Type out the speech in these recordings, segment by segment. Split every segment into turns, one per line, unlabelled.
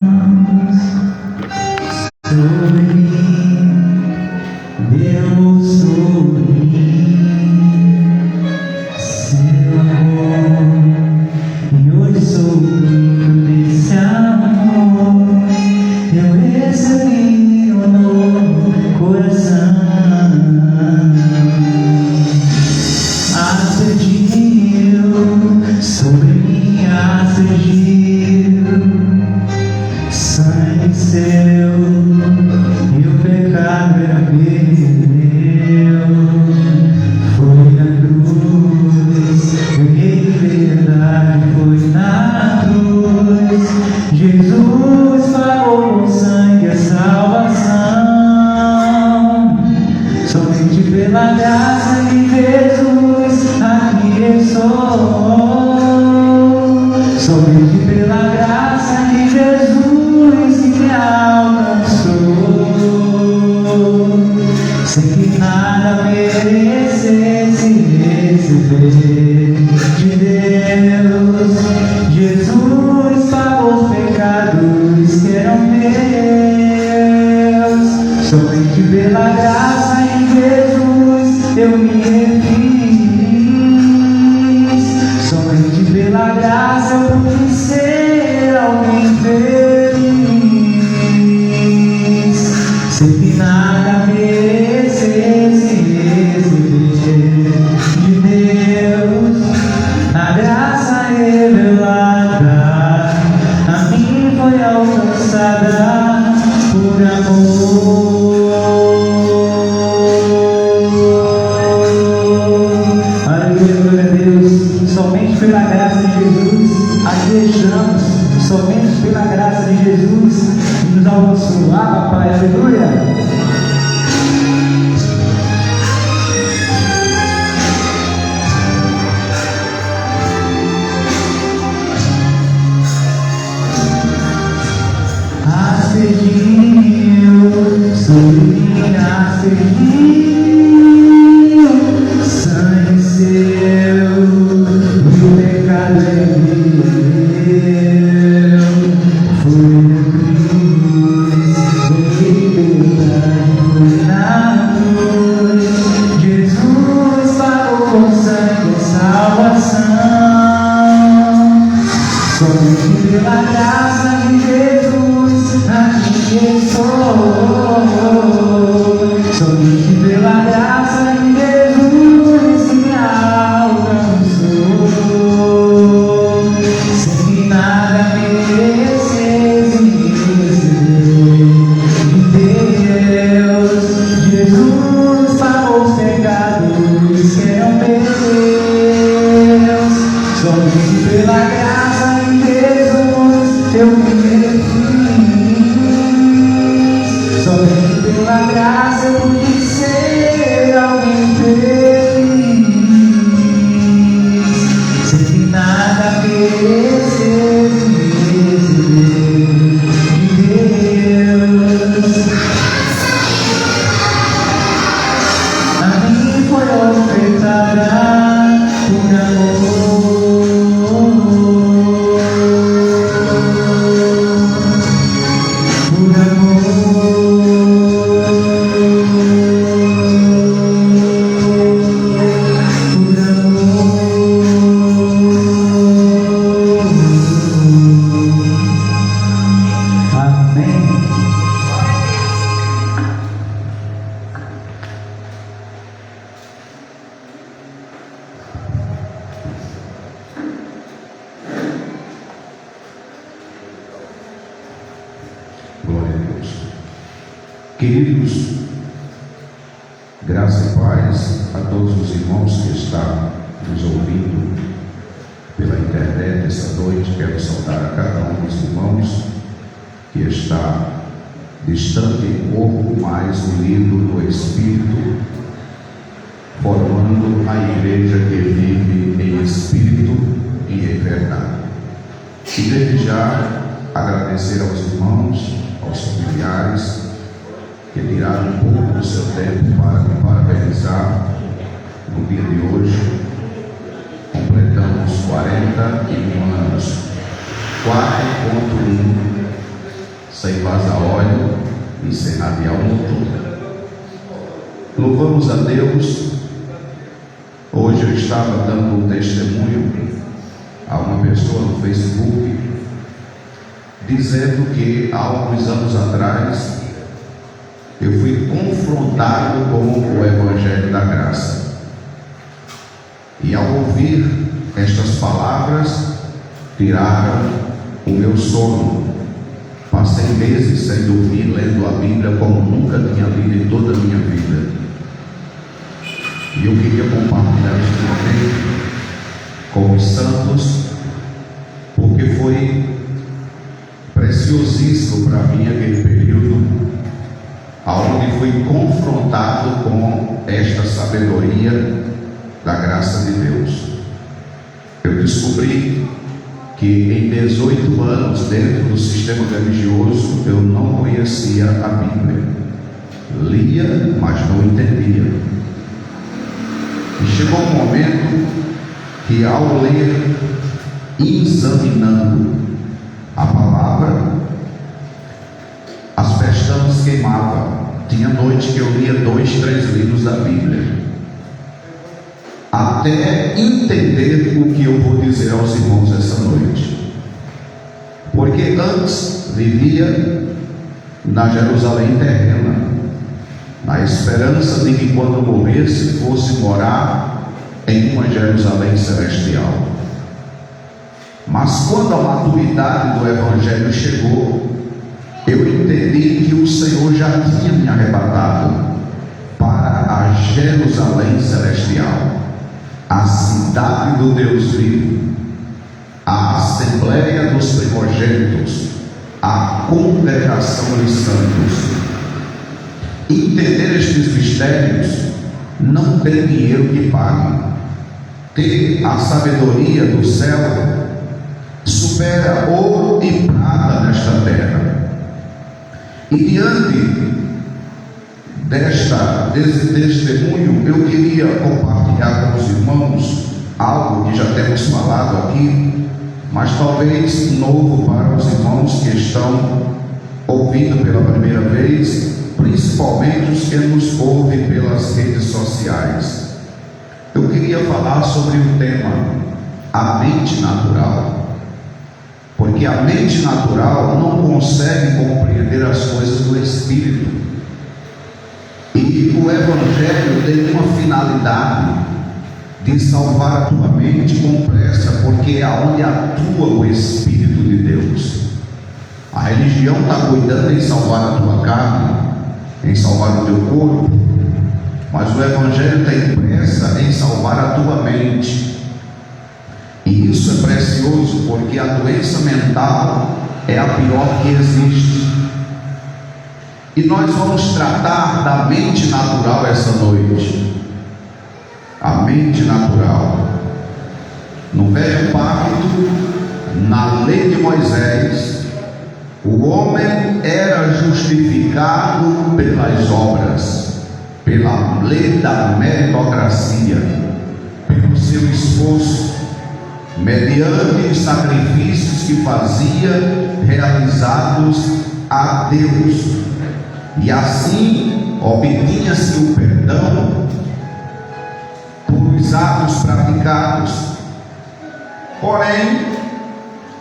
sobre mim, Deus sobre mim, seu amor, e hoje sou desse amor, eu recebi um novo coração, aspergiu sobre mim, aspergiu sangue seu, e o pecado perdeu. Foi na cruz, ganhei liberdade, foi na cruz. Jesus pagou com sangue a salvação. Somente pela graça de Jesus aqui estou. Somente pela graça de Jesus me alcançou, sem que nada merecesse receber de Deus. Jesus pagou os pecados que eram meus. Somente pela graça de Jesus eu me refiz. Somente pela graça eu pude ser alguém feliz, sem que nada merecesse receber de Deus. A graça revelada a mim foi alcançada por amor. Aleluia, glória a Deus. Somente pela graça de Jesus aqui estamos. Somente pela graça de Jesus que nos alcançou. Ah, papai, aleluia. Aspergiu sobre mim, aspergiu sangue seu, e o pecado perdeu. Foi na cruz, ganhei liberdade, foi na cruz. Jesus pagou com sangue a salvação. Somente pela graça de Jesus aqui estou. Somente pela graça de Jesus me alcançou, sem que nada merecesse receber de Deus. Jesus pagou os pecados que eram meus. Somente pela graça de Jesus eu me refiz. Somente pela graça eu pude ser alguém feliz, sem que nada merecesse receber de Deus. A mim foi ofertada por amor, por amém.
Glória a Deus. Queridos, graça e paz a todos os irmãos que estão nos ouvindo pela internet essa noite. Quero saudar a cada um dos irmãos que está distante em corpo, mas unido no Espírito, formando a igreja que vive em Espírito e em verdade. E desde já agradecer aos irmãos, aos familiares que tiraram um pouco do seu tempo para me parabenizar no dia de hoje. Completamos 41 anos, 4.1 sem vazar óleo e sem radiar o motor. Louvamos a Deus. Hoje eu estava dando um testemunho a uma pessoa no Facebook, dizendo que há alguns anos atrás eu fui confrontado com o Evangelho da Graça, e ao ouvir estas palavras tiraram o meu sono. Passei meses sem dormir, lendo a Bíblia como nunca tinha lido em toda a minha vida. E eu queria compartilhar este momento com os santos, porque foi preciosíssimo para mim aquele período onde fui confrontado com esta sabedoria da graça de Deus. Eu descobri que em 18 anos dentro do sistema religioso eu não conhecia a Bíblia, lia, mas não entendia. E chegou um momento que, ao ler, examinando a palavra, as pestanas queimavam. Tinha noite que eu lia 2, 3 livros da Bíblia, até entender o que eu vou dizer aos irmãos essa noite. Porque antes vivia na Jerusalém terrena, na esperança de que quando morresse fosse morar em uma Jerusalém celestial. Mas quando a maturidade do Evangelho chegou, eu entendi que o Senhor já tinha me arrebatado para a Jerusalém celestial, a cidade do Deus vivo, a Assembleia dos Primogênitos, a congregação dos santos. Entender estes mistérios não tem dinheiro que pague. Ter a sabedoria do céu supera ouro e prata nesta terra. E diante desse testemunho, eu queria compartilhar com os irmãos algo que já temos falado aqui, mas talvez novo para os irmãos que estão ouvindo pela primeira vez, principalmente os que nos ouvem pelas redes sociais. Eu queria falar sobre o tema a mente natural, porque a mente natural não consegue compreender as coisas do Espírito, e o Evangelho tem uma finalidade de salvar a tua mente com pressa, porque é onde atua o Espírito de Deus. A religião está cuidando em salvar a tua carne, em salvar o teu corpo, mas o Evangelho tem pressa em salvar a tua mente. E isso é precioso, porque a doença mental é a pior que existe. E nós vamos tratar da mente natural essa noite. A mente natural. No Velho Pacto, na lei de Moisés, o homem era justificado pelas obras, pela lei da meritocracia, pelo seu esforço, mediante os sacrifícios que fazia realizados a Deus, e assim obtinha-se o perdão pelos atos praticados. Porém,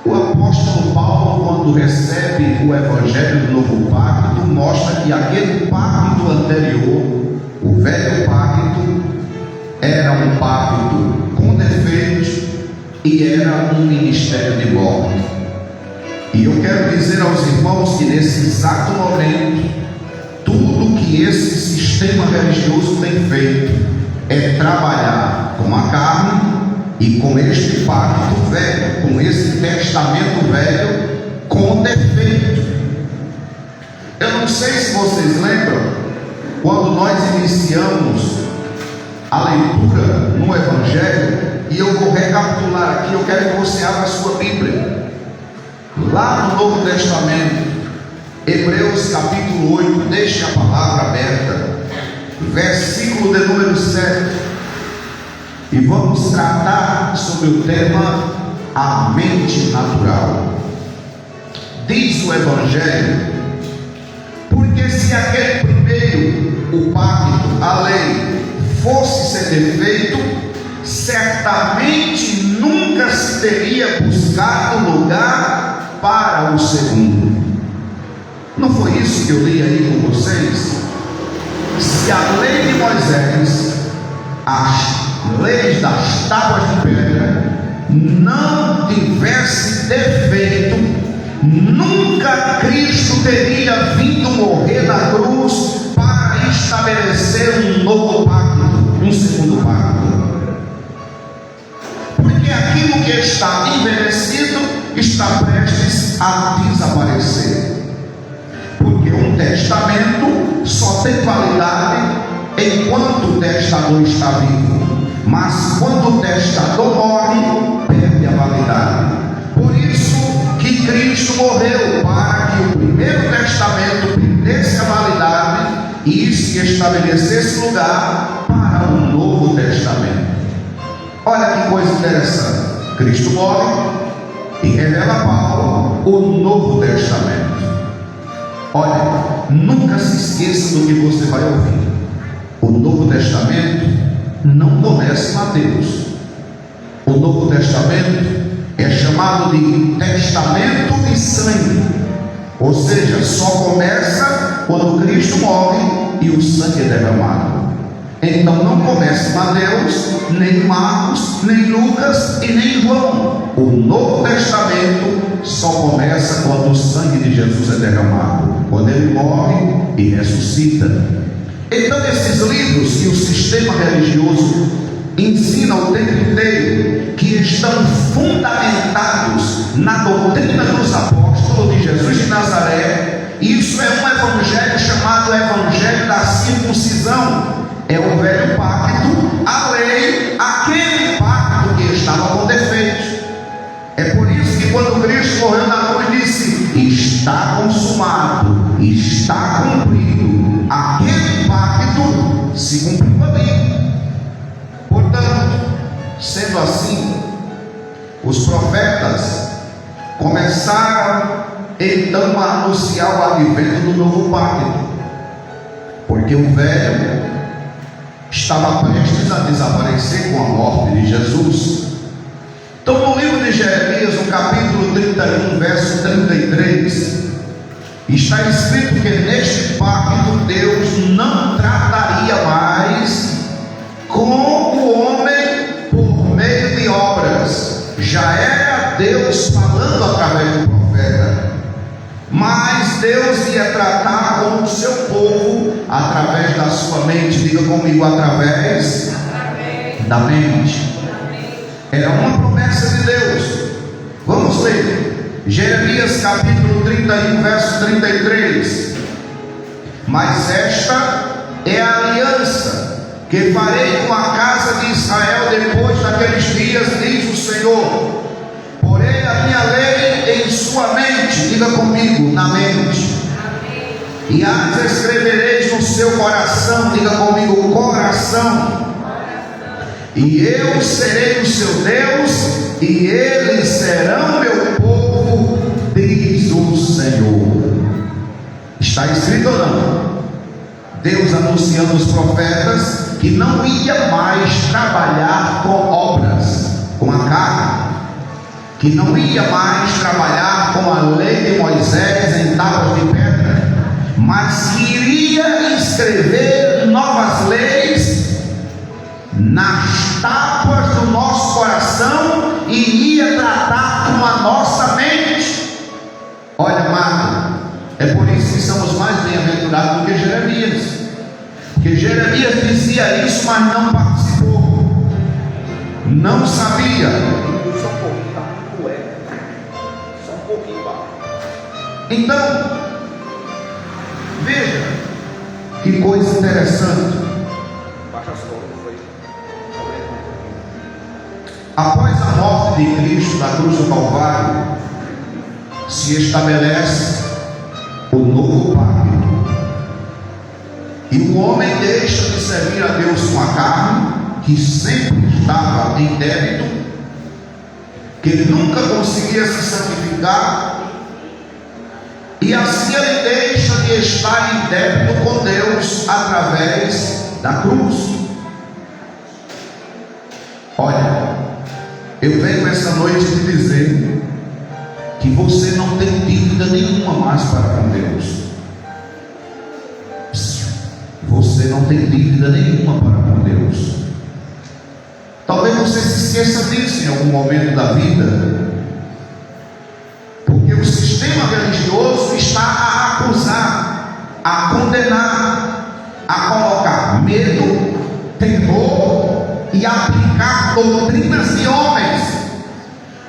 o apóstolo Paulo, quando recebe o Evangelho do Novo Pacto, mostra que aquele pacto anterior, o Velho Pacto, era um pacto com defeitos e era um ministério de morte. E eu quero dizer aos irmãos que nesse exato momento, tudo que esse sistema religioso tem feito é trabalhar com a carne e com este pacto velho, com esse testamento velho, com defeito. Eu não sei se vocês lembram, quando nós iniciamos a leitura no Evangelho, e eu vou recapitular aqui, eu quero que você abra a sua Bíblia, lá no Novo Testamento, Hebreus capítulo 8, deixe a palavra aberta, versículo de número 7, e vamos tratar sobre o tema a mente natural. diz o Evangelho, porque se aquele primeiro, o pacto, a lei, fosse ser defeito, certamente nunca se teria buscado lugar para o segundo. Não foi isso que eu li aí com vocês? Se a lei de Moisés, as leis das tábuas de pedra, não tivesse defeito, nunca Cristo teria vindo morrer na cruz para estabelecer um novo pacto, um segundo pacto. Porque aquilo que está envelhecido está prestes a desaparecer. Porque um testamento só tem validade enquanto o testador está vivo, mas quando o testador morre, perde a validade. Por isso que Cristo morreu, para que o primeiro testamento perdesse a validade e se estabelecesse lugar para um novo testamento. Olha que coisa interessante. Cristo morre e revela a Paulo o Novo Testamento. Olha, nunca se esqueça do que você vai ouvir. O Novo Testamento não começa em Mateus. O Novo Testamento é chamado de testamento de sangue, ou seja, só começa quando Cristo morre e o sangue é derramado. Então não começa em Mateus, nem Marcos, nem Lucas e nem João. O Novo Testamento só começa quando o sangue de Jesus é derramado, quando ele morre e ressuscita. Então esses livros que o sistema religioso ensina o tempo inteiro, que estão fundamentados na doutrina dos apóstolos de Jesus de Nazaré, isso é um evangelho chamado Evangelho da Circuncisão. É o velho pacto, a lei, aquele pacto que estava com defeitos. É por isso que quando Cristo morreu na cruz disse: está consumado, está cumprido. Aquele pacto se cumpriu ali. Portanto, sendo assim, os profetas começaram então a anunciar o advento do novo pacto, porque o velho estava prestes a desaparecer com a morte de Jesus. Então no livro de Jeremias, no capítulo 31, verso 33, está escrito que neste pacto Deus não trataria mais com o homem por meio de obras. Já era Deus falando através do profeta, mas Deus ia tratar com o seu povo através da sua mente. Diga comigo, através da mente. Era uma promessa de Deus. Vamos ler Jeremias capítulo 31, verso 33. Mas esta é a aliança que farei com a casa de Israel depois daqueles dias, diz o Senhor. Porei a minha lei em sua mente. Diga comigo, na mente. E as escrevereis no seu coração. Diga comigo, coração. E eu serei o seu Deus, e eles serão meu povo, diz o Senhor. Está escrito ou não? Deus anunciando aos profetas que não ia mais trabalhar com obras, com a carne, que não ia mais trabalhar com a lei de Moisés em tábuas de pedra, mas que iria escrever novas leis nas tábuas do nosso coração e ia tratar com a nossa mente. Olha, amado, é por isso que somos mais bem-aventurados do que Jeremias, porque Jeremias dizia isso, mas não participou, não sabia. Só um pouquinho, tá? Só um pouquinho, tá? Então, veja que coisa interessante. Baixa as costas. Após a morte de Cristo na cruz do Calvário, se estabelece o novo pacto, e o homem deixa de servir a Deus com a carne, que sempre estava em débito, que nunca conseguia se santificar, e assim ele deixa de estar em débito com Deus através da cruz. Olha, eu venho essa noite te dizer que você não tem dívida nenhuma mais para com Deus. Você não tem dívida nenhuma para com Deus. Talvez você se esqueça disso em algum momento da vida, porque o sistema religioso está a acusar, a condenar, a colocar medo, terror e aplicar doutrinas de homens.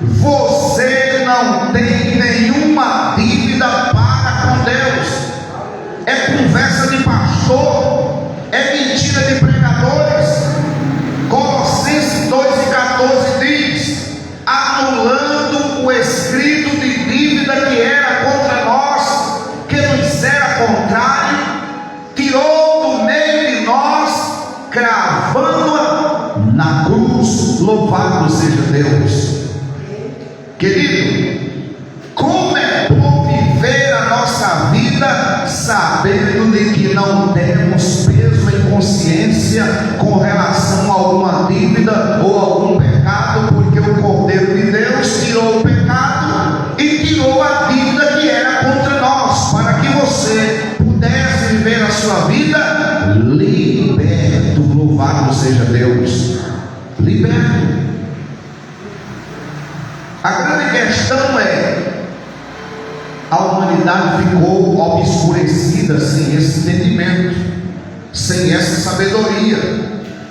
Você não tem nenhuma dívida para com Deus. É conversa de pastor, é mentira de pregadores. Colossenses 2:14 diz: anulando o escrito de dívida que era contra nós, que nos era contrário, tirou do meio de nós, cravando-a na cruz. Louvado seja Deus. Querido, como é bom viver a nossa vida sabendo de que não temos peso em consciência com relação a alguma dívida ou algum pecado, porque o Cordeiro de Deus tirou o pecado e tirou a dívida que era contra nós, para que você pudesse viver a sua vida liberto. Louvado seja Deus. Liberto. A grande questão é: a humanidade ficou obscurecida sem esse entendimento, sem essa sabedoria.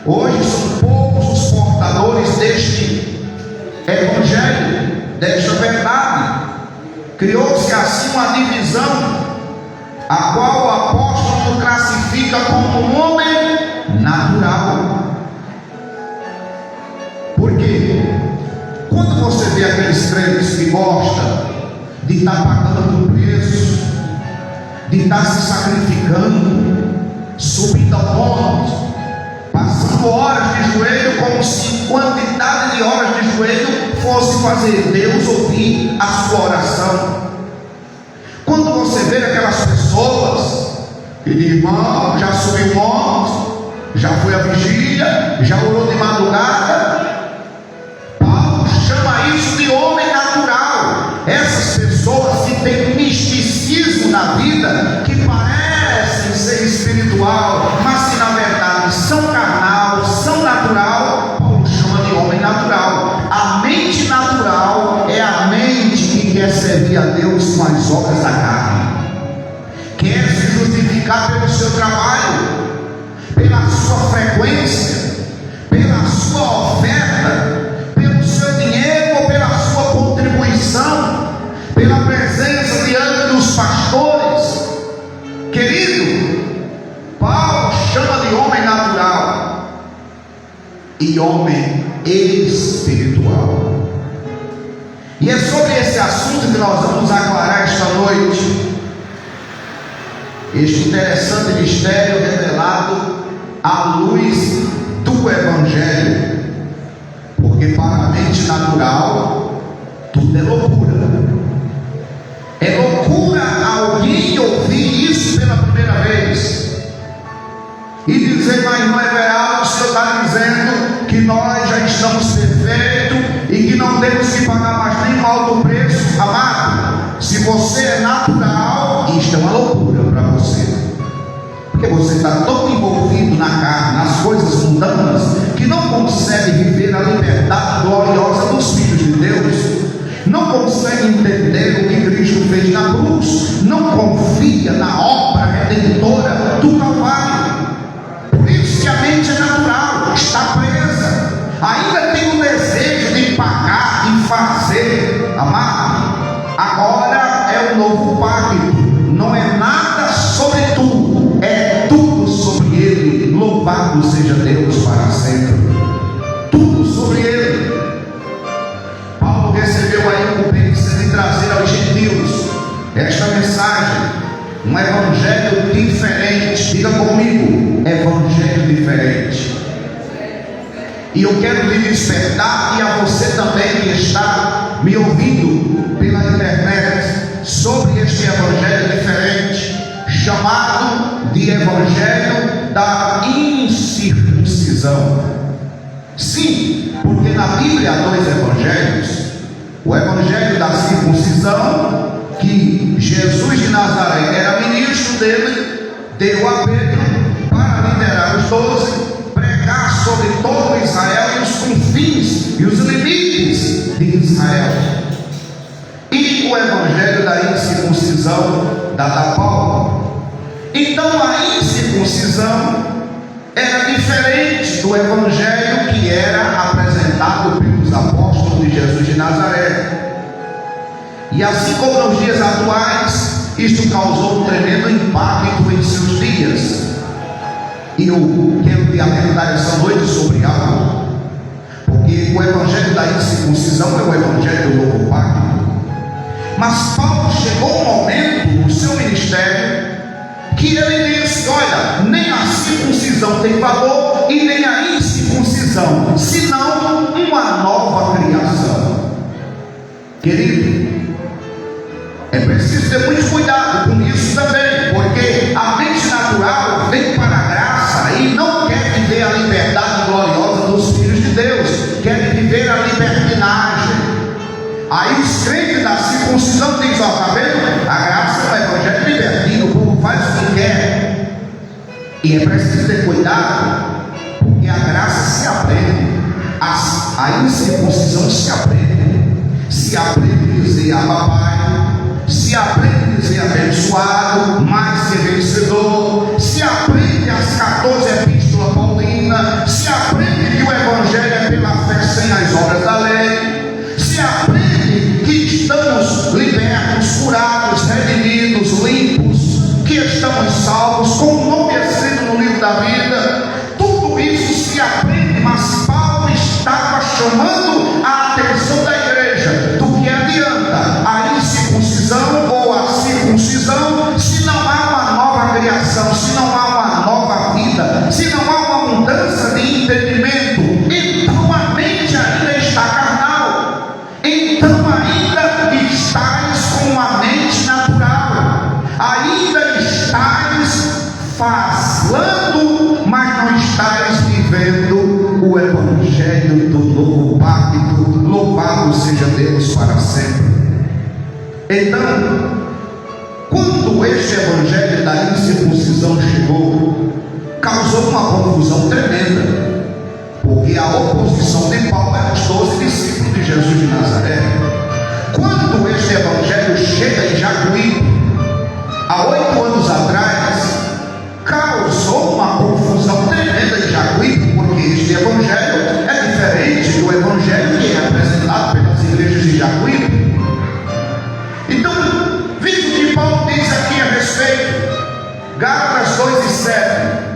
Hoje são poucos os portadores deste evangelho, desta verdade. Criou-se assim uma divisão, a qual o apóstolo classifica como um homem natural. Por quê? Quando você vê aqueles crentes que gostam de estar pagando o preço, de estar se sacrificando, subindo ao monte, passando horas de joelho, como se quantidade de horas de joelho fosse fazer Deus ouvir a sua oração. Quando você vê aquelas pessoas que dizem: irmão, já subiu o monte, já foi à vigília, já orou de madrugada, chama isso de homem natural. Essas pessoas que têm misticismo na vida, que parecem ser espiritual, mas que na verdade são carnal, são natural, Paulo chama de homem natural. A mente natural é a mente que quer servir a Deus com as obras da carne, quer se justificar pelo seu trabalho, pela sua frequência, pela sua oferta, pela presença diante dos pastores. Querido, Paulo chama de homem natural e homem espiritual. E é sobre esse assunto que nós vamos aclarar esta noite, este interessante mistério revelado à luz do Evangelho. Porque para a mente natural tudo é loucura. É loucura alguém ouvir isso pela primeira vez e dizer: mas não é real, o Senhor está dizendo que nós já estamos perfeitos e que não temos que pagar mais nem alto preço. Amado, se você é natural, isto é uma loucura para você, porque você está tão envolvido na carne, nas coisas mundanas, que não consegue viver a liberdade gloriosa dos filhos de Deus, não consegue entender o que Cristo fez na cruz, não confia na obra redentora do Calvário. Por isso que a mente é natural, está presa, ainda tem o desejo de pagar, de fazer. Amado, agora é o novo pacto, não é nada sobre tudo, é tudo sobre Ele. Louvado seja Deus para sempre. Tudo sobre Ele. Paulo recebeu a incumbência de trazer aos gentios esta mensagem, um evangelho diferente. Diga comigo: evangelho diferente. E eu quero lhe despertar, e a você também que está me ouvindo pela internet, sobre este evangelho diferente, chamado de evangelho da incircuncisão. Sim, porque na Bíblia há dois evangelhos: o evangelho da circuncisão, que Jesus de Nazaré era ministro dele, deu a Pedro para liderar os 12, pregar sobre todo Israel e os confins e os limites de Israel. E o evangelho da incircuncisão, dado a Paulo. Então a incircuncisão era diferente do evangelho que era apresentado pelos apóstolos de Jesus de Nazaré. E assim como nos dias atuais, isto causou um tremendo impacto em seus dias. E eu quero te alertar essa noite sobre algo, porque o evangelho da incircuncisão é o evangelho do novo pacto. Mas Paulo chegou um momento no seu ministério que ele disse: olha, nem a circuncisão tem valor e nem a incircuncisão, senão uma nova criação. Querido, é preciso ter muito cuidado com isso também, porque a mente natural vem para a graça e não quer viver a liberdade gloriosa dos filhos de Deus, quer viver a libertinagem. Aí os crentes da circuncisão dizem: ó, tá vendo? A graça é o evangelho libertino, o povo faz o que quer. E é preciso ter cuidado, porque a graça se aprende, a incircuncisão se aprende. Se aprende a dizer Abba Pai, se aprende a dizer abençoado, mais que vencedor, se aprende as 14 epístolas paulinas, se aprende que o evangelho é pela fé sem as obras da lei, se aprende que estamos libertos, curados, redimidos, limpos, que estamos salvos, com o nome escrito no livro da vida. Tudo isso se aprende, mas Paulo estava chamando a atenção da igreja do que adianta a incircuncisão ou a circuncisão se não há uma nova criação, se não há uma nova vida, se não há uma mudança de entendimento. Então a mente ainda está carnal, então ainda estáis com a mente natural, ainda estáis falando, mas não estáis vivendo o evangelho do novo pacto. Louvado seja Deus para sempre. Então, quando este evangelho da incircuncisão chegou, causou uma confusão tremenda, porque a oposição de Paulo era os 12 discípulos de Jesus de Nazaré. Quando este evangelho chega em Jacuí, há 8 anos atrás, causou uma confusão tremenda em Jacuí, porque este evangelho é diferente do evangelho que é apresentado pelas igrejas de Jacuí. Então, veja o que Paulo diz aqui a respeito. Gálatas 2:7.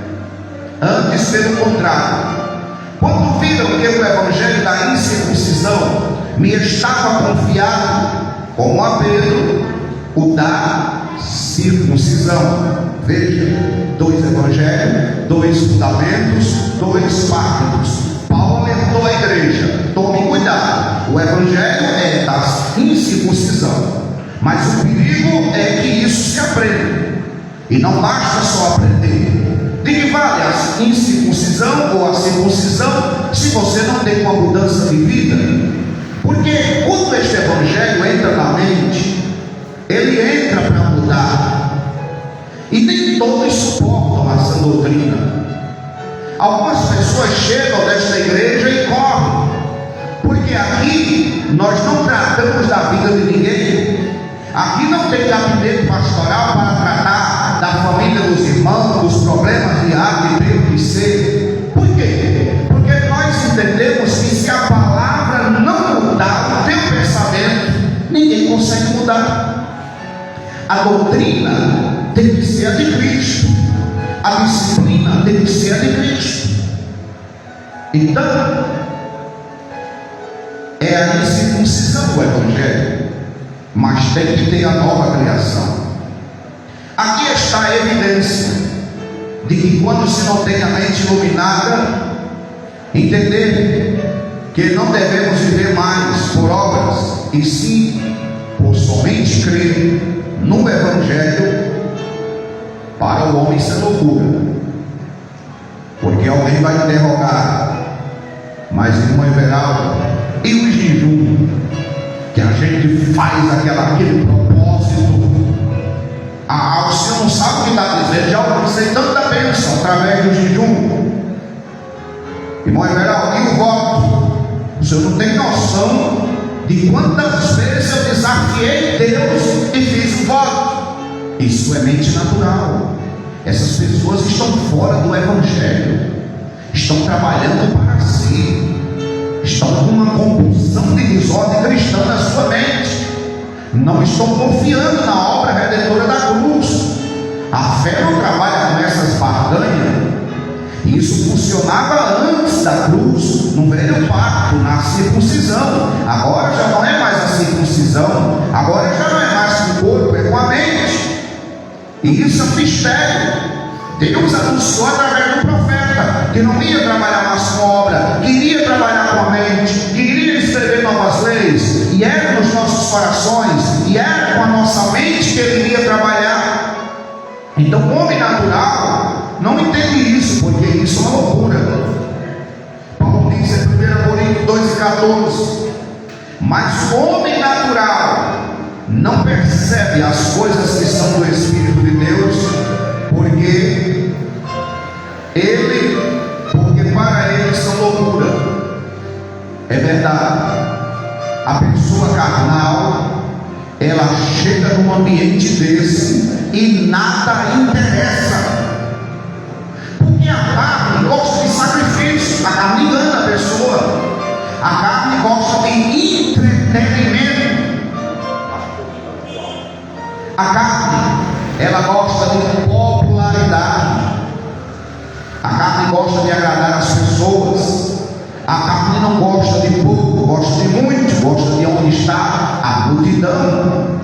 Antes, pelo contrário, quando viram que o evangelho da incircuncisão me estava confiado, como a Pedro, o da circuncisão. Veja, 2 evangelhos, 2 fundamentos, 2 pactos. Paulo alertou a igreja: tome cuidado, o evangelho é da incircuncisão, mas o perigo é que isso se aprenda, e não basta só aprender. De que vale a incircuncisão ou a circuncisão se você não tem uma mudança de vida? Porque quando este evangelho entra na mente, ele entra para mudar, e nem todos suportam essa doutrina. Algumas pessoas chegam desta igreja e correm, porque aqui nós não tratamos da vida de ninguém. Aqui não tem gabinete pastoral para tratar da família dos irmãos, dos problemas de A, de B, de C. Por quê? Porque nós entendemos que se a palavra não mudar o teu pensamento, ninguém consegue mudar. A doutrina tem que ser a de Cristo, a disciplina tem que ser a de Cristo. Então, é a incircuncisão do evangelho, mas tem que ter a nova criação. Aqui está a evidência de que quando se não tem a mente iluminada, entender que não devemos viver mais por obras, e sim por sua Somente crer no Evangelho para o homem isso é loucura. Porque alguém vai interrogar, mas irmão Everaldo, e o jejum que a gente faz aquele propósito? O senhor não sabe o que está dizendo, já alcancei tanta bênção através do jejum. Irmão Everaldo, e o voto? O senhor não tem noção de quantas vezes eu desafiei Deus e fiz um voto. Isso é mente natural. Essas pessoas estão fora do Evangelho, estão trabalhando para si, estão com uma compulsão de desordem cristã na sua mente, não estão confiando na obra redentora da cruz. A fé não trabalha com essas barganhas. Isso funcionava antes da cruz, no velho pacto, na circuncisão. Agora já não é mais a circuncisão, agora já não é mais com o corpo, é com a mente. E isso é um mistério. Deus anunciou através do profeta que não ia trabalhar mais com obra, queria trabalhar com a mente, queria escrever novas leis, e era nos nossos corações, e era com a nossa mente que ele iria trabalhar. Então o homem natural não entende isso, porque isso é uma loucura. Paulo diz em 1 Coríntios 2,14: mas o homem natural não percebe as coisas que são do Espírito de Deus, porque para ele são loucura. É verdade. A pessoa carnal, ela chega num ambiente desse e nada interessa, porque a carne gosta de sacrifício, a carne engana a pessoa, a carne gosta de entretenimento. A carne, ela gosta de popularidade. A carne gosta de agradar as pessoas. A carne não gosta de pouco, gosta de muito, gosta de onde está a multidão.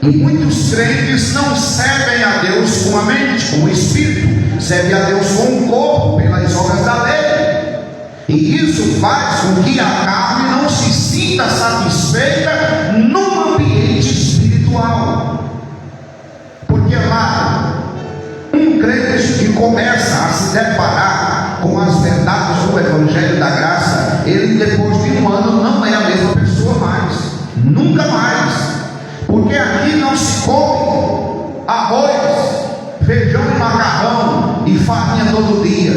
E muitos crentes não servem a Deus com a mente, com o espírito, servem a Deus com o corpo, pelas obras da lei. E isso faz com que a carne não se sinta satisfeita num ambiente espiritual. Porque lá, um crente que começa a se deparar com as verdades do Evangelho da Graça, ele depois de um ano não é a mesma pessoa mais, nunca mais. Porque aqui não se come arroz, feijão e macarrão e farinha todo dia.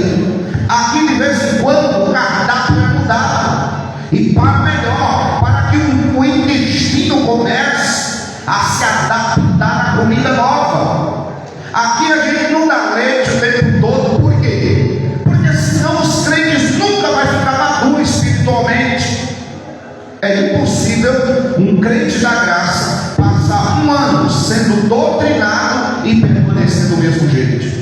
Aqui de vez em quando o cardápio é mudado, e para melhor, para que o intestino comece a se adaptar à comida nova. Aqui a gente não dá leite o tempo todo. Por quê? Porque senão os crentes nunca vão ficar maduros espiritualmente. É impossível um crente da graça passar um ano sendo doutrinado e permanecer do mesmo jeito.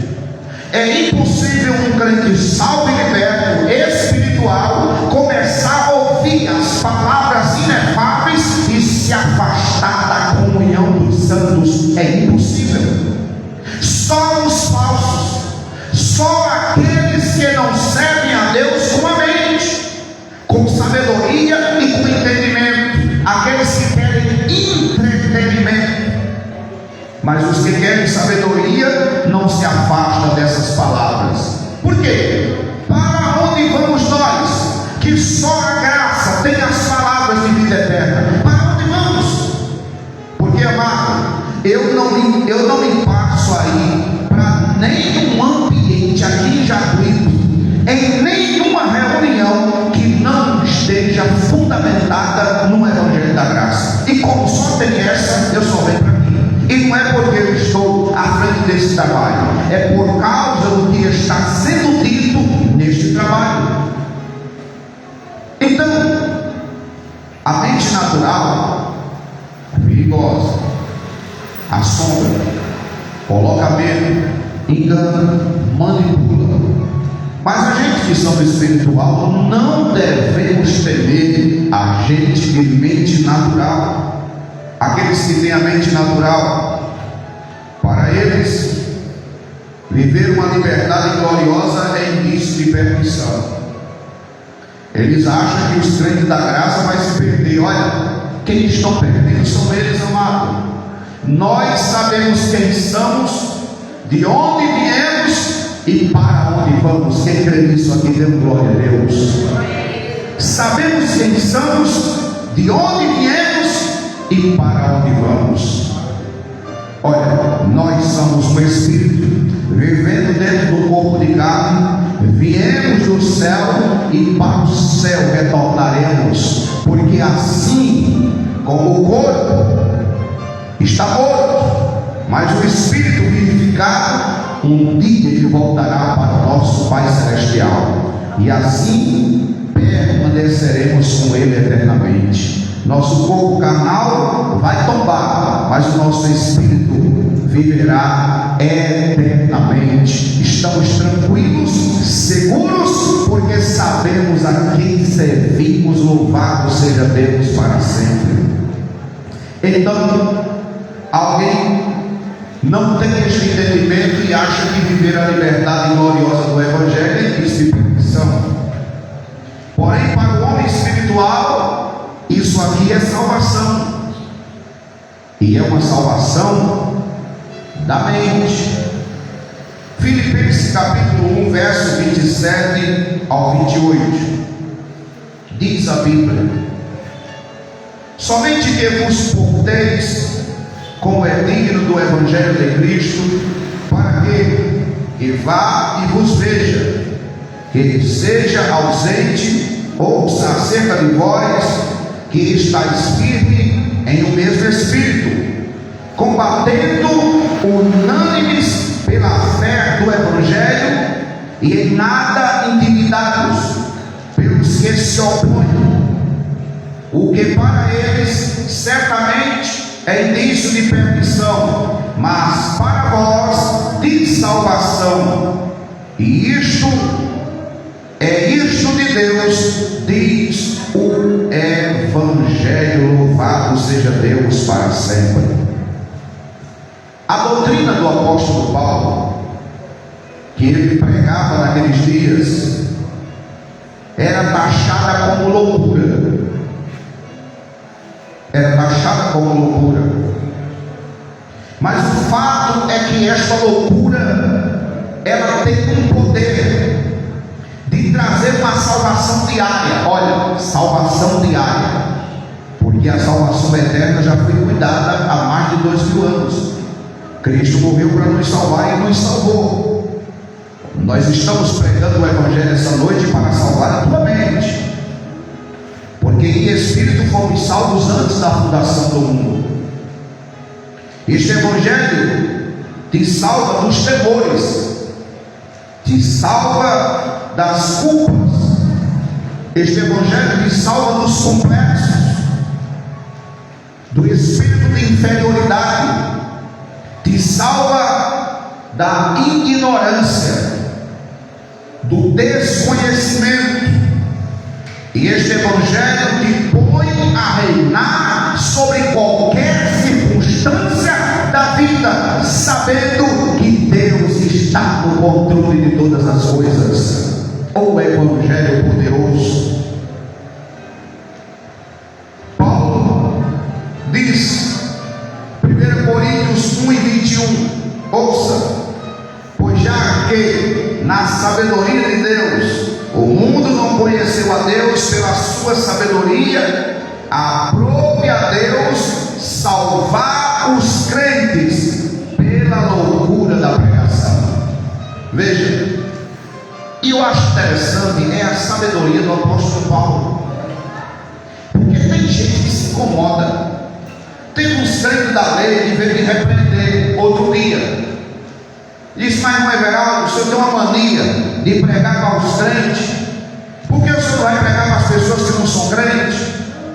É impossível um crente salvo e liberto espiritual começar a ouvir as palavras inefáveis e se afastar da comunhão dos santos. É impossível. Só os falsos, só aqueles que não servem a Deus com a mente, com sabedoria e com entendimento, aqueles que querem entretenimento. Mas os que querem sabedoria não se afastam dessas palavras. Por quê? Para onde vamos nós, que só a graça tem as palavras de vida eterna? Para onde vamos? Porque, amado, eu não me passo aí para nenhum ambiente aqui em Jacuípe, em nenhuma reunião que não esteja fundamentada no Evangelho da Graça. E como só tem essa, eu só venho para aqui. E não é porque eu estou à frente desse trabalho, é por causa do que está sendo dito neste trabalho. Então, a mente natural é perigosa, assombra, coloca medo, engana, manipula. Mas a gente que somos espiritual não devemos temer a gente de mente natural. Aqueles que têm a mente natural, para eles viver uma liberdade gloriosa é indício de perdição. Eles acham que os crentes da graça vai se perder. Olha, Quem estão perdendo são eles, amado. Nós sabemos quem somos, de onde viemos e para onde vamos. Quem crê nisso aqui, dê glória a Deus. Sabemos quem somos, de onde viemos e para onde vamos. Olha, nós somos o Espírito, vivendo dentro do corpo de carne. Viemos do céu e para o céu retornaremos, porque assim como o corpo está morto, mas o Espírito vivificado, um dia ele voltará para o nosso Pai Celestial, e assim permaneceremos com Ele eternamente. Nosso corpo carnal vai tombar, mas o nosso Espírito viverá eternamente. Estamos tranquilos, seguros, porque sabemos a quem servimos. Louvado seja Deus para sempre. Então, alguém não tem este entendimento e acha que viver a liberdade gloriosa do Evangelho é risco de perdição. Porém, para o homem espiritual, isso aqui é salvação, e é uma salvação da mente. Filipenses capítulo 1, verso 27 ao 28, diz a Bíblia: somente que vos porteis como é digno do Evangelho de Cristo, para que vá e vos veja, que seja ausente, ouça acerca de vós, que estáis firme em o mesmo Espírito, combatendo unânimes pela fé do Evangelho, e em nada intimidados pelos que se opõem, o que para eles certamente é indício de perdição, mas para vós de salvação. E isto de Deus, diz o Evangelho. Louvado seja Deus para sempre. A doutrina do apóstolo Paulo, que ele pregava naqueles dias, era taxada como loucura. Era taxada como loucura. Mas o fato é que esta loucura, ela tem um poder de trazer uma salvação diária. Olha, salvação diária, porque a salvação eterna já foi cuidada há mais de 2000 anos. Cristo morreu para nos salvar e nos salvou. Nós estamos pregando o Evangelho essa noite para salvar a tua mente, porque em Espírito fomos salvos antes da fundação do mundo. Este Evangelho te salva dos temores, te salva das culpas. Este Evangelho te salva dos complexos, do espírito de inferioridade, te salva da ignorância, do desconhecimento. E este Evangelho te põe a reinar sobre qualquer circunstância da vida, sabendo que Deus está no controle de todas as coisas. O Evangelho poderoso. Paulo diz, 1 Coríntios 1 e 21, ouça: pois já que na sabedoria de Deus o mundo não conheceu a Deus pela sua sabedoria, aprove a Deus salvar os crentes pela loucura da pregação. Veja, e eu acho interessante é a sabedoria do apóstolo Paulo, porque tem gente que se incomoda. Tem uns crentes da lei que vem me repreender outro dia. Diz: mas irmão Everaldo, o senhor tem uma mania de pregar para os crentes, por que o senhor vai pregar para as pessoas que não são crentes?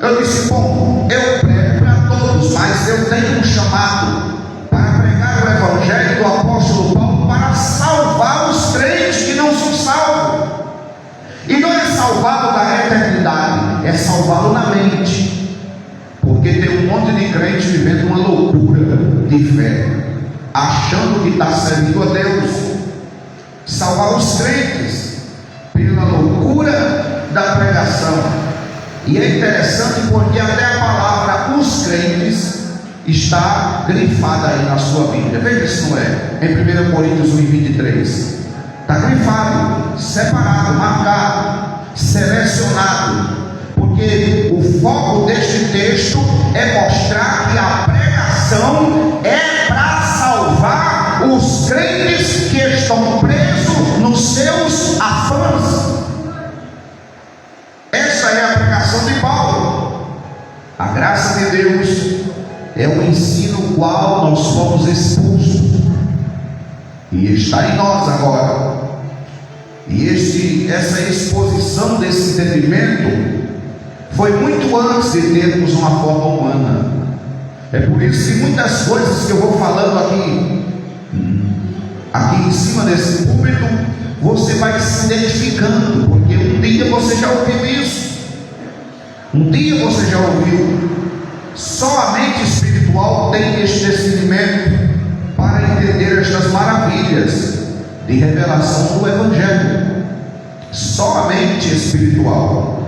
Eu disse: bom, eu prego para todos, mas eu tenho um chamado para pregar o Evangelho do apóstolo Paulo para salvar os crentes que não são salvos. E não é salvá-lo da eternidade, é salvá-lo na mente, porque tem um monte de crentes vivendo uma loucura de fé, achando que está servindo a Deus. Salvar os crentes pela loucura da pregação. E é interessante porque até a palavra os crentes está grifada aí na sua Bíblia. Veja se não é. Em 1 Coríntios 1:23 está grifado, separado, marcado, selecionado, porque o foco deste texto é mostrar que a pregação é para salvar os crentes que estão presos nos seus afãs. Essa é a pregação de Paulo. A graça de Deus é o ensino qual nós fomos expulsos e está em nós agora. E essa exposição desse entendimento foi muito antes de termos uma forma humana. É por isso que muitas coisas que eu vou falando aqui em cima desse púlpito, você vai se identificando, porque um dia você já ouviu isso. Um dia você já ouviu. Só a mente espiritual tem este discernimento para entender estas maravilhas de revelação do Evangelho. Só a mente espiritual.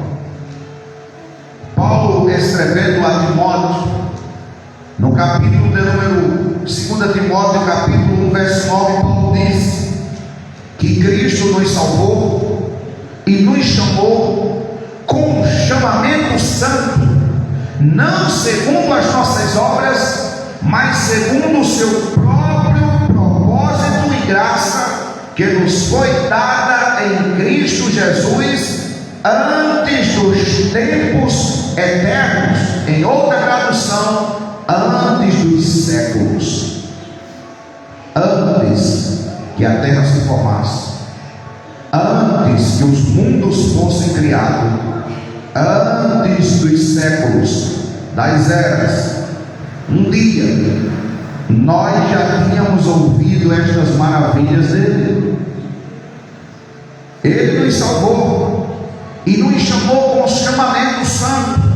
Paulo, escrevendo a Timóteo, no capítulo de número 2 Timóteo, capítulo 1, verso 9, Paulo diz que Cristo nos salvou e nos chamou com um chamamento santo, não segundo as nossas obras, mas segundo o seu próprio propósito e graça, que nos foi dada em Cristo Jesus antes dos tempos eternos. Em outra tradução, antes dos séculos, antes que a terra se formasse, antes que os mundos fossem criados, antes dos séculos, das eras, um dia nós já tínhamos ouvido estas maravilhas dele. Ele nos salvou e nos chamou com o chamamento santo.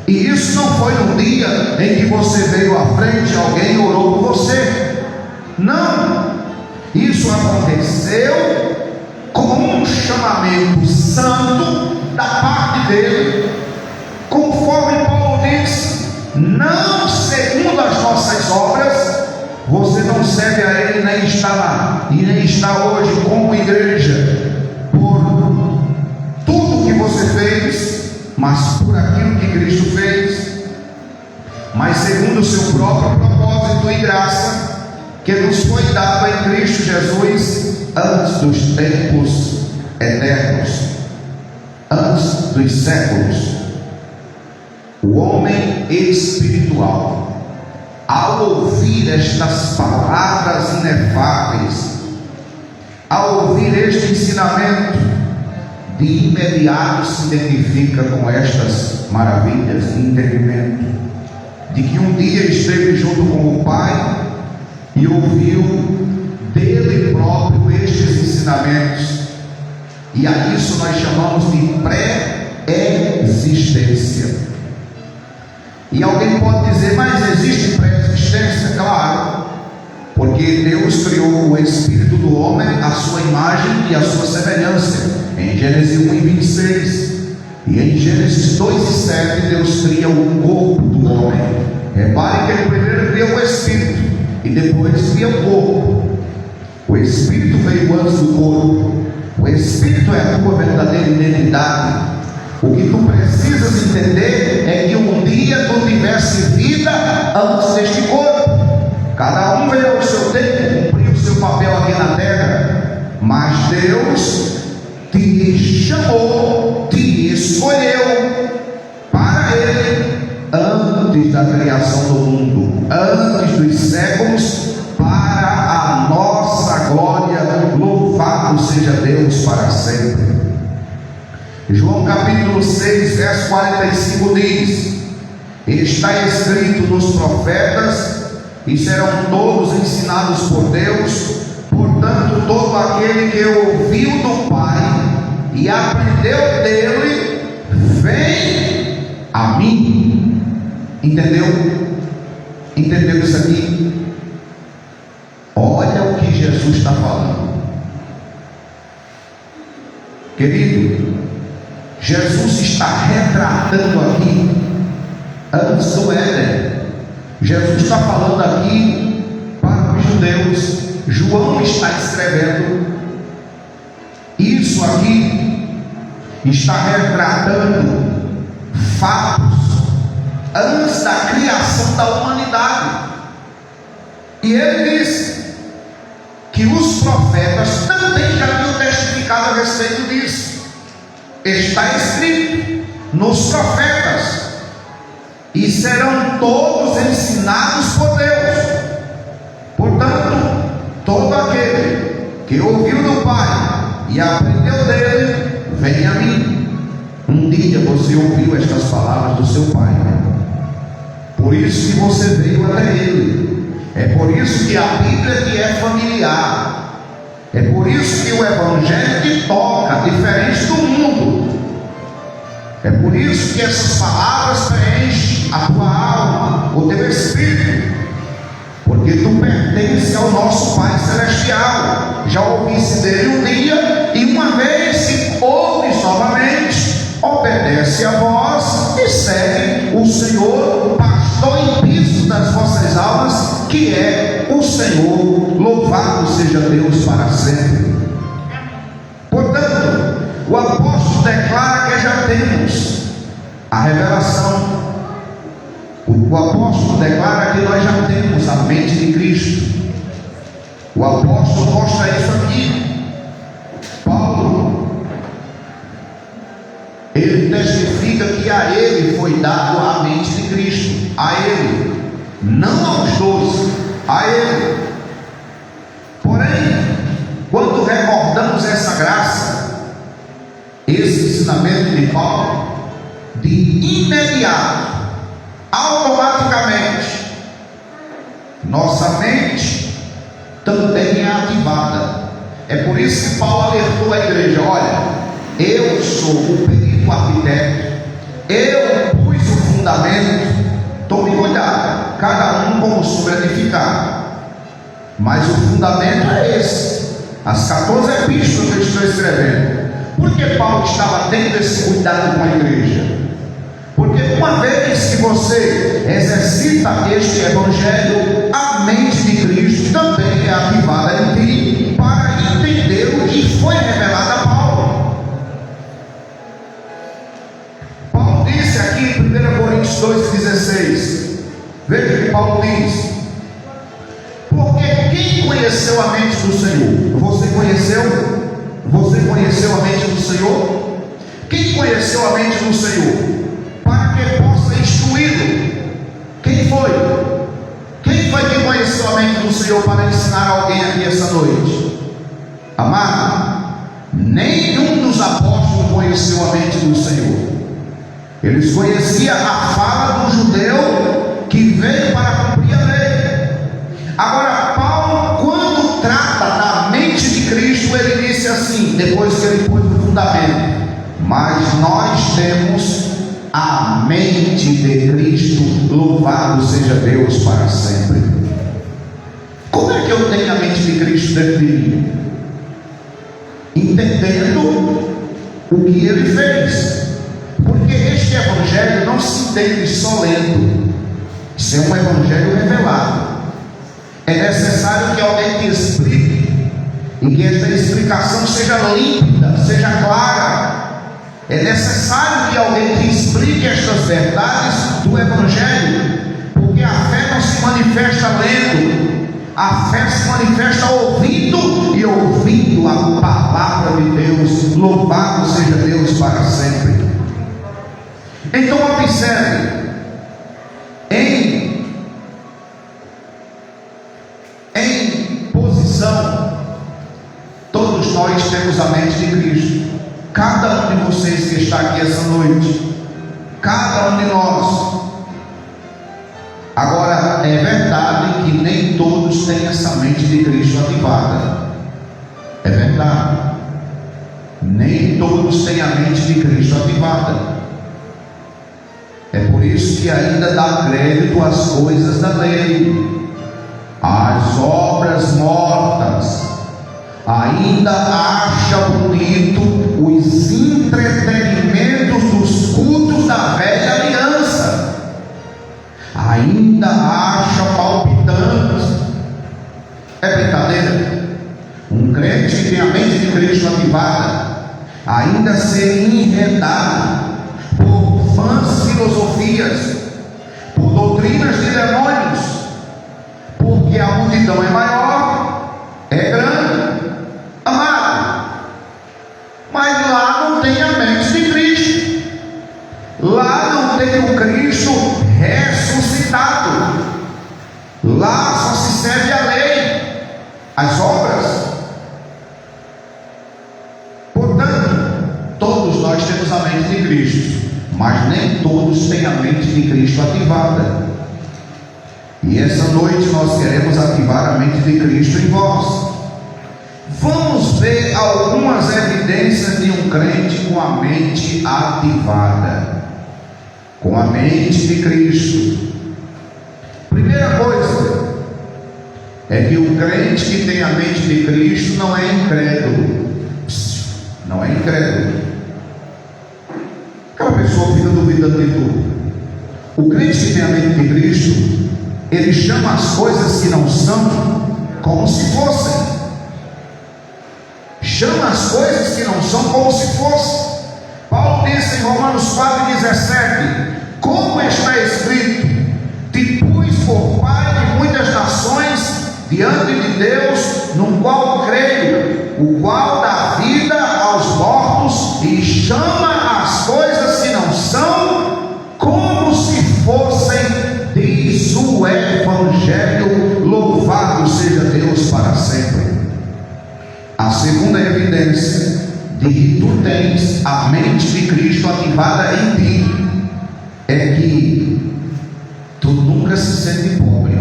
E isso não foi um dia em que você veio à frente, alguém orou por você. Não, isso aconteceu com um chamamento santo da parte dele, conforme Paulo diz, não segundo as nossas obras. Você não serve a ele, nem está lá, e nem está hoje como igreja por tudo que você fez, mas por aquilo que Cristo fez, mas segundo o seu próprio propósito e graça, que nos foi dado em Cristo Jesus antes dos tempos eternos, antes dos séculos. O homem espiritual, ao ouvir estas palavras inefáveis, ao ouvir este ensinamento, de imediato se identifica com estas maravilhas de entendimento, de que um dia esteve junto com o Pai e ouviu dele próprio estes ensinamentos, e a isso nós chamamos de pré-existência. E alguém pode dizer, mas existe pré-existência? Claro, porque Deus criou o espírito do homem à sua imagem e à sua semelhança, em Gênesis 1:26, e em Gênesis 2:7 Deus cria o corpo do homem. Repare que ele primeiro cria o espírito e depois cria o corpo. O espírito veio antes do corpo. O espírito é a tua verdadeira identidade. O que tu precisas entender é que um dia tu tivesse vida antes deste corpo. Cada um veio ao seu tempo, cumpriu o seu papel aqui na terra, mas Deus te chamou, te escolheu para Ele antes da criação do mundo, antes dos séculos, para a nossa glória. Louvado seja Deus para sempre. João capítulo 6, verso 45 diz: está escrito nos profetas, e serão todos ensinados por Deus. Portanto, todo aquele que ouviu do Pai e aprendeu dele, vem a mim. Entendeu? Entendeu isso aqui? Olha o que Jesus está falando. Querido, Jesus está retratando aqui antes do Éden. Jesus está falando aqui para os judeus. João está escrevendo isso aqui, está retratando fatos antes da criação da humanidade. E ele diz que os profetas também já tinham testificado a respeito disso. Está escrito nos profetas: e serão todos ensinados por Deus. Portanto, todo aquele que ouviu do Pai e aprendeu dele, vem a mim. Um dia você ouviu estas palavras do seu Pai, por isso que você veio até ele. É por isso que a Bíblia te é familiar. É por isso que o Evangelho te toca, diferente do mundo. É por isso que essas palavras preenchem a tua alma, o teu espírito, porque tu pertence ao nosso Pai Celestial. Já ouviste dele um dia, e uma vez que ouves novamente, obedece a voz e segue o Senhor, pastor e bispo das vossas almas, que é o Senhor. Louvado seja Deus para sempre. Portanto, o apóstolo declara que já temos a revelação. O apóstolo declara que nós já temos a mente de Cristo. O apóstolo mostra isso aqui. Paulo, ele testifica que a ele foi dado a mente de Cristo. A ele, não aos 12, a ele. Porém, quando recordamos essa graça, esse ensinamento de Paulo, de imediato, automaticamente, nossa mente também é ativada. É por isso que Paulo alertou a igreja: olha, eu sou o perito arquiteto, eu pus o fundamento. Tome cuidado, cada um como souber edificar, mas o fundamento é esse. As 14 epístolas que eu estou escrevendo. Por que Paulo estava tendo esse cuidado com a igreja? Porque uma vez que você exercita este Evangelho, a mente de Cristo também é ativada em ti, para entender o que foi revelado a Paulo. Paulo disse aqui em 1 Coríntios 2,16, veja que Paulo diz: porque quem conheceu a mente do Senhor? Você conheceu? Você conheceu a mente do Senhor? Quem conheceu a mente do Senhor? Para que possa instruí-lo. Quem foi? Quem foi que conheceu a mente do Senhor para ensinar alguém aqui essa noite? Amado, nenhum dos apóstolos conheceu a mente do Senhor. Eles conheciam a fala do judeu que veio para cumprir a lei. Agora, Paulo, quando trata da mente de Cristo, ele disse assim, depois que ele pôs o fundamento: mas nós temos a mente de Cristo. Louvado seja Deus para sempre. Como é que eu tenho a mente de Cristo dentro de mim? Entendendo o que ele fez. Porque este Evangelho não se entende só lendo. Isso é um Evangelho revelado. É necessário que alguém te explique, e que esta explicação seja límpida, seja clara. É necessário que alguém te explique estas verdades do Evangelho, porque a fé não se manifesta lendo, a fé se manifesta ouvindo, e ouvindo a palavra de Deus. Louvado seja Deus para sempre. Então observe, em posição, todos nós temos a mente de Cristo. Cada um de vocês que está aqui essa noite, cada um de nós. Agora, é verdade que nem todos têm essa mente de Cristo ativada. É verdade. Nem todos têm a mente de Cristo ativada. É por isso que ainda dá crédito às coisas da lei, às obras mortas. Ainda acha bonito os entretenimentos crente que tem a mente de Cristo ativada ainda ser enredado por vãs filosofias, por doutrinas de demônios, porque a multidão é maior, é grande, amado, mas lá não tem a mente de Cristo, lá não tem o Cristo ressuscitado, lá só se serve a lei, as obras. Portanto, todos nós temos a mente de Cristo, mas nem todos têm a mente de Cristo ativada. E essa noite nós queremos ativar a mente de Cristo em vós. Vamos ver algumas evidências de um crente com a mente ativada, com a mente de Cristo. Primeira coisa é que o crente que tem a mente de Cristo não é incrédulo. Não é incrédulo. Aquela pessoa fica duvidando de tudo. O crente que tem a mente de Cristo, ele chama as coisas que não são como se fossem. Chama as coisas que não são como se fossem. Paulo disse em Romanos 4,17: como está escrito, te pus por pai de muitas nações diante de Deus, no qual creio, o qual dá vida aos mortos e chama as coisas que não são como se fossem, diz o Evangelho. Louvado seja Deus para sempre. A segunda evidência de que tu tens a mente de Cristo ativada em ti é que tu nunca se sente pobre.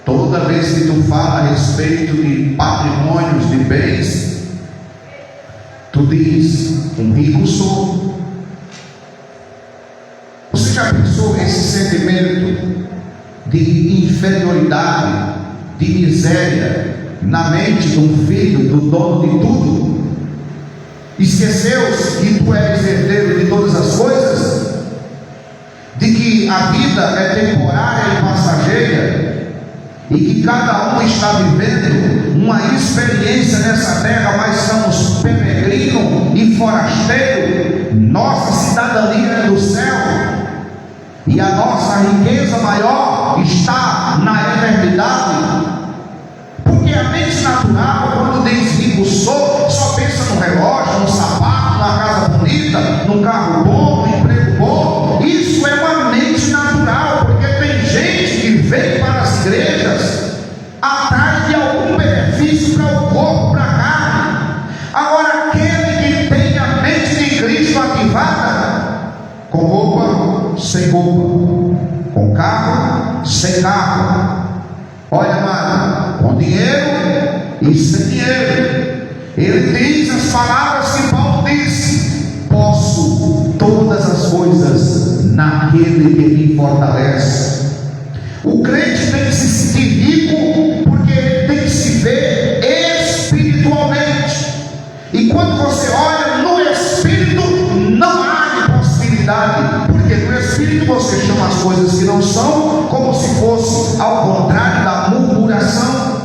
Toda vez que tu fala a respeito de patrimônios, de bens, tu diz: um rico sou. Você já pensou esse sentimento de inferioridade, de miséria na mente de um filho, do dono de tudo? Esqueceu-se que tu és herdeiro de todas as coisas, de que a vida é temporária e passageira, e que cada um está vivendo uma experiência nessa terra, mas somos peregrino e forasteiro. Nossa cidadania é do céu, e a nossa riqueza maior está na eternidade. Porque a mente natural, quando diz rico sou, só pensa no relógio, no sapato, numa casa bonita, num carro bom, num emprego bom. Isso é uma mente natural, porque tem gente que vem para as igrejas atrás de algum benefício para o corpo, para a carne. Agora, aquele que tem a mente de Cristo ativada, com roupa, sem roupa, com carro, sem carro, olha, amado, com dinheiro e sem dinheiro, ele diz as palavras que Paulo disse: posso todas as coisas naquele que me fortalece. O crente tem que se sentir rico, porque ele tem que se ver espiritualmente, e quando você olha no espírito, não há impossibilidade, porque no espírito você chama as coisas que não são como se fosse ao contrário da murmuração.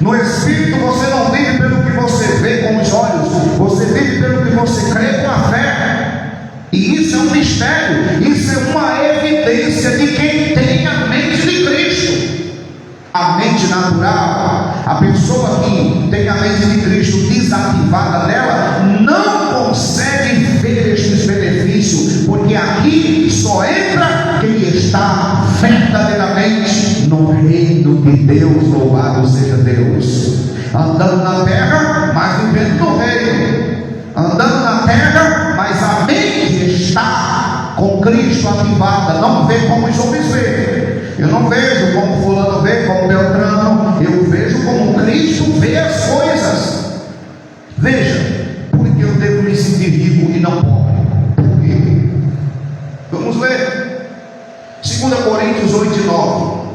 No espírito você não vive pelo que você vê com os olhos, você vive pelo que você crê com a fé. E isso é um mistério, isso é uma evidência de quem tem a mente de Cristo. A mente natural, a pessoa que tem a mente de Cristo desativada nela, não consegue ver estes benefícios, porque aqui só entra quem está verdadeiramente no reino de Deus. Louvado seja Deus. Andando na terra, mas vivendo no reino. Andando na terra, mas a mente está com Cristo ativada. Não vê como os homens veem. Eu não vejo como fulano vê, como Beltrano. Eu vejo como Cristo vê as coisas. Veja, porque eu devo me sentir rico e não pobre? Por quê? Vamos ler 2 Coríntios 8:9.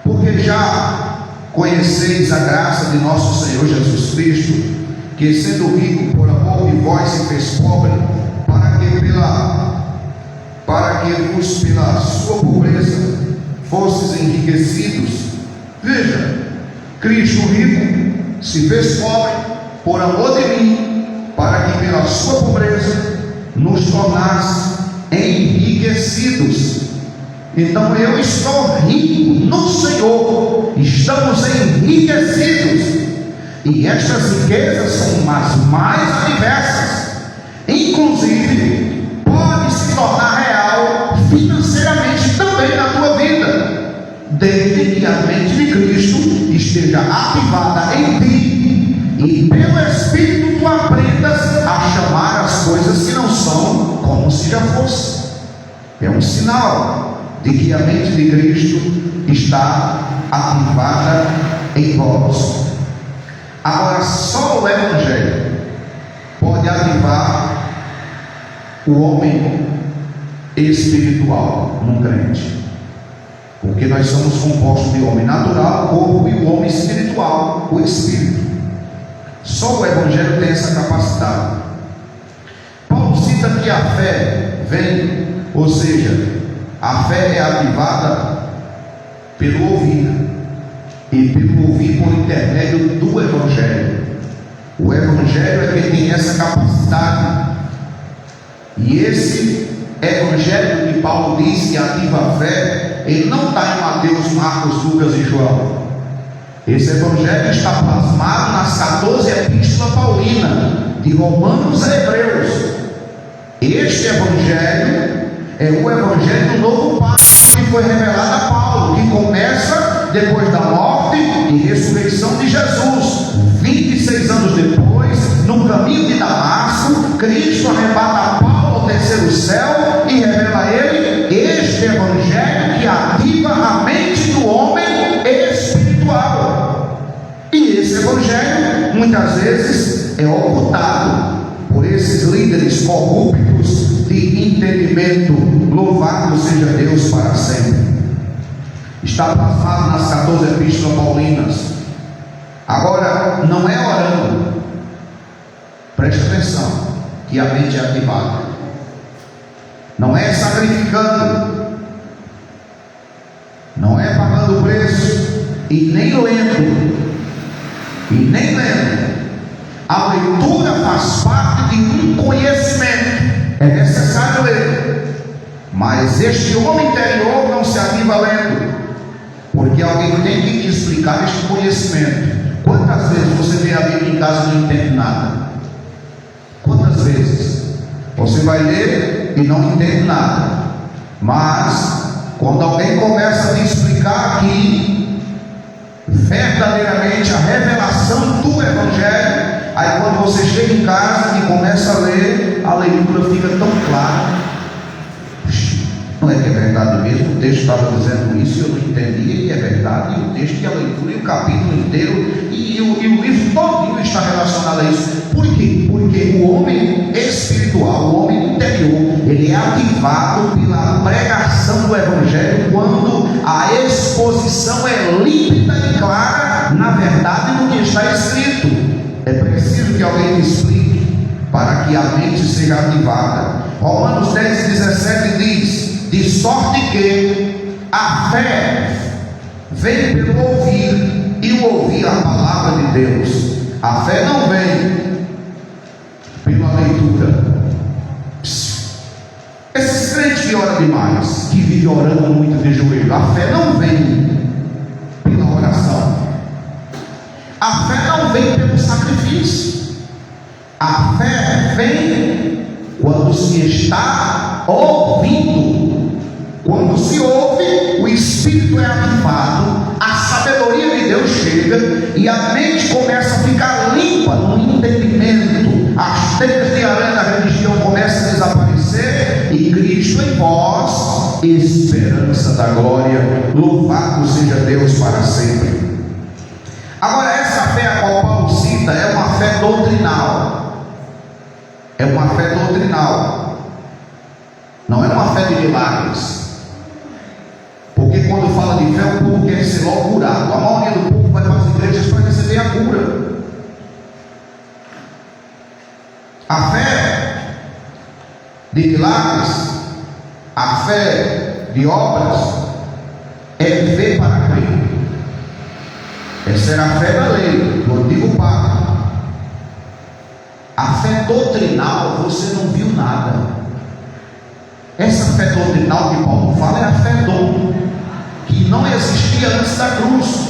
Porque já conheceis a graça de nosso Senhor Jesus Cristo, que sendo rico por amor de vós se fez pobre, para que vos pela sua pobreza fosses enriquecidos. Veja, Cristo rico se fez pobre por amor de mim, para que pela sua pobreza nos tornasse enriquecidos. Então eu estou rico no Senhor, estamos enriquecidos, e estas riquezas são as mais diversas, inclusive pode se tornar real financeiramente também na tua vida, desde que a mente de Cristo esteja ativada em ti, e pelo Espírito tu aprendas a chamar as coisas que não são como se já fosse. É um sinal de que a mente de Cristo está ativada em vós. Agora, só o Evangelho pode ativar o homem espiritual num crente, porque nós somos compostos de homem natural, corpo, e o homem espiritual, o espírito. Só o Evangelho tem essa capacidade. Paulo cita que a fé vem, ou seja, a fé é ativada pelo ouvir, e pelo ouvir por intermédio do Evangelho. O Evangelho é que tem essa capacidade, e esse Evangelho que Paulo diz que ativa a fé, ele não está em Mateus, Marcos, Lucas e João. Esse Evangelho está plasmado nas 14 epístolas paulinas, de Romanos a Hebreus. Este Evangelho é o Evangelho do novo pacto que foi revelado a Paulo, que começa depois da morte e ressurreição de Jesus. 26 anos depois, no caminho de Damasco, Cristo arrebata Paulo ao terceiro céu e revela a ele este Evangelho que ativa a mente do homem espiritual. E esse Evangelho muitas vezes é ocultado por esses líderes corruptos de entendimento. Louvado seja Deus para sempre. Está plasmado nas 14 epístolas paulinas. Agora, não é orando, preste atenção, que a mente é ativada. Não é sacrificando, não é pagando preço, e nem lendo. A leitura faz parte de um conhecimento. É necessário ler, mas este homem interior não se ativa lendo, porque alguém tem que te explicar este conhecimento. Quantas vezes você vê a Bíblia em casa e não entende nada? Quantas vezes você vai ler e não entende nada? Mas quando alguém começa a te explicar aqui verdadeiramente a revelação do Evangelho, aí quando você chega em casa e começa a ler, a leitura fica tão clara. Não é que é verdade mesmo? O texto estava dizendo isso e eu não entendia, e é verdade. E o texto e a leitura e o capítulo inteiro e o livro todinho está relacionado a isso. Por quê? Porque o homem espiritual, o homem interior, ele é ativado pela pregação do Evangelho quando a exposição é límpida e clara na verdade do que está escrito. É preciso que alguém te explique para que a mente seja ativada. Romanos 10:17 diz: de sorte que a fé vem pelo ouvir, e o ouvir a palavra de Deus. A fé não vem pela leitura. Esses crentes que oram demais, que vivem orando muito de joelho, a fé não vem pela oração. A fé não vem pelo sacrifício. A fé vem quando se está ouvindo. Quando se ouve, o Espírito é ativado, a sabedoria de Deus chega e a mente começa a ficar limpa no entendimento. As teias de aranha da religião começam a desaparecer e Cristo em vós, esperança da glória. Louvado seja Deus para sempre. Agora, essa fé a qual Paulo cita é uma fé doutrinal. É uma fé doutrinal. Não é uma fé de milagres. Porque quando fala de fé, o povo quer ser logo curado. A maioria do povo vai para as igrejas para receber a cura. A fé de milagres, a fé de obras, é viver para crer. É Essa era a fé da lei, do antigo pacto. A fé doutrinal, você não viu nada. Essa fé doutrinal que Paulo fala é a fé dom, que não existia antes da cruz.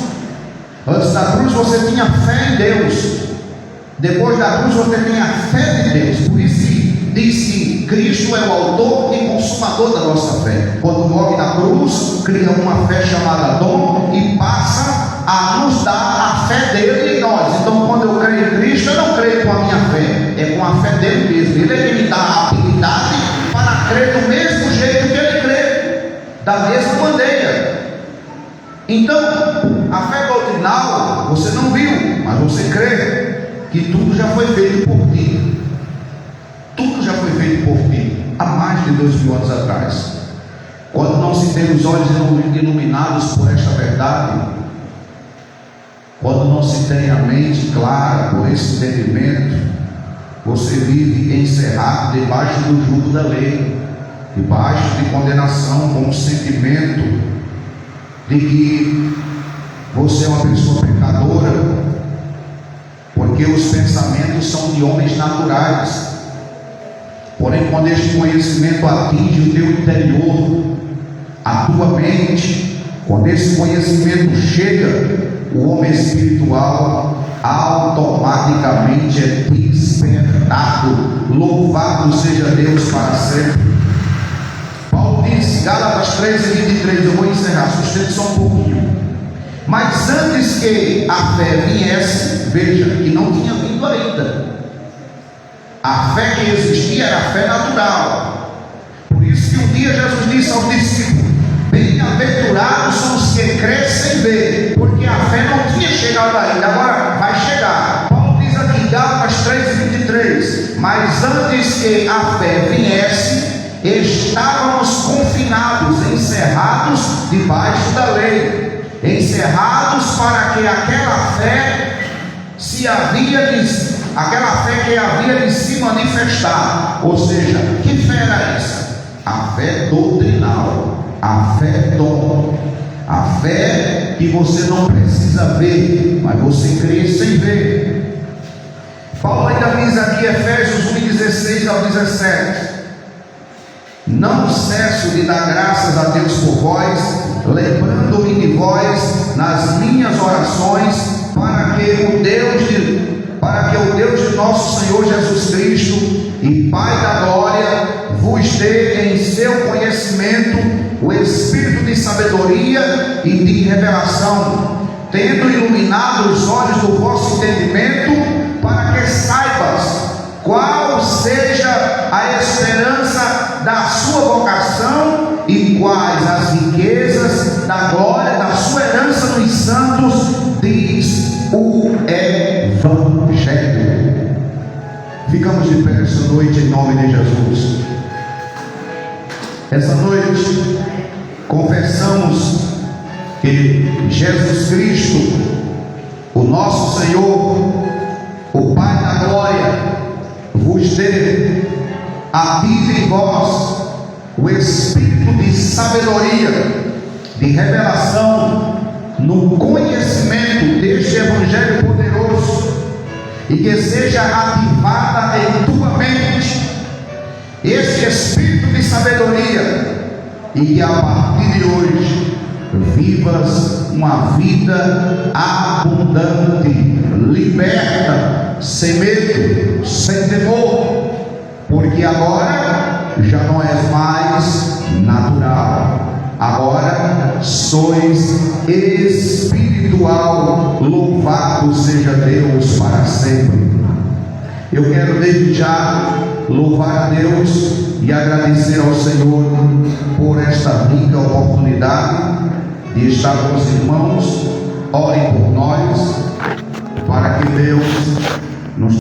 Antes da cruz você tinha fé em Deus. Depois da cruz você tem a fé de Deus. Por isso diz que Cristo é o autor e consumador da nossa fé. Quando morre na cruz, cria uma fé chamada dom e passa a nos dar a fé dele em nós. Então quando eu creio em Cristo, eu não creio com a minha fé, é com a fé dele mesmo. Ele é que me dá a habilidade para crer do mesmo jeito que ele crê, da mesma maneira. Então a fé doutrinal você não viu, mas você crê que tudo já foi feito por ti. Tudo já foi feito por ti há mais de 2000 anos atrás. Quando não se tem os olhos iluminados por esta verdade, quando não se tem a mente clara por esse entendimento, você vive encerrado debaixo do jugo da lei, debaixo de condenação, com o sentimento de que você é uma pessoa pecadora, porque os pensamentos são de homens naturais. Porém, quando este conhecimento atinge o teu interior, a tua mente, quando esse conhecimento chega, o homem espiritual automaticamente é despertado. Louvado seja Deus para sempre. Paulo diz, Gálatas 3:23, eu vou encerrar, sustente só um pouquinho. Mas antes que a fé viesse, veja, que não tinha vindo ainda. A fé que existia era a fé natural. Por isso que um dia Jesus disse aos discípulos: bem-aventurados são os que crescem em ver, porque a fé não tinha chegado ainda, agora vai chegar. Paulo diz aqui em Gálatas 3:23, mas antes que a fé viesse, estávamos confinados, encerrados debaixo da lei, encerrados para que aquela fé que havia de se manifestar. Ou seja, que fé era essa? A fé doutrinal, a fé dom, a fé que você não precisa ver, mas você crê sem ver. Paulo ainda diz aqui, Efésios 1:16 ao 17: não cesso de dar graças a Deus por vós, lembrando-me de vós nas minhas orações, para que o Deus de nosso Senhor Jesus Cristo e Pai da glória vos dê em seu conhecimento o espírito de sabedoria e de revelação, tendo iluminado os olhos do vosso entendimento, para que saibas qual seja a esperança da sua vocação e quais as riquezas da glória da sua herança nos santos, diz o Evangelho. Ficamos de pé essa noite em nome de Jesus. Essa noite confessamos que Jesus Cristo, o nosso Senhor, o Pai da glória, vos dê, ative em vós o espírito de sabedoria, de revelação, no conhecimento deste Evangelho poderoso, e que seja ativada em tua mente esse espírito de sabedoria, e que a partir de hoje vivas uma vida abundante, liberta, sem medo, sem temor, porque agora já não és mais natural, agora sois espiritual. Louvado seja Deus para sempre. Eu quero desde já louvar a Deus e agradecer ao Senhor por esta rica oportunidade de estar com os irmãos. Orem por nós, para que Deus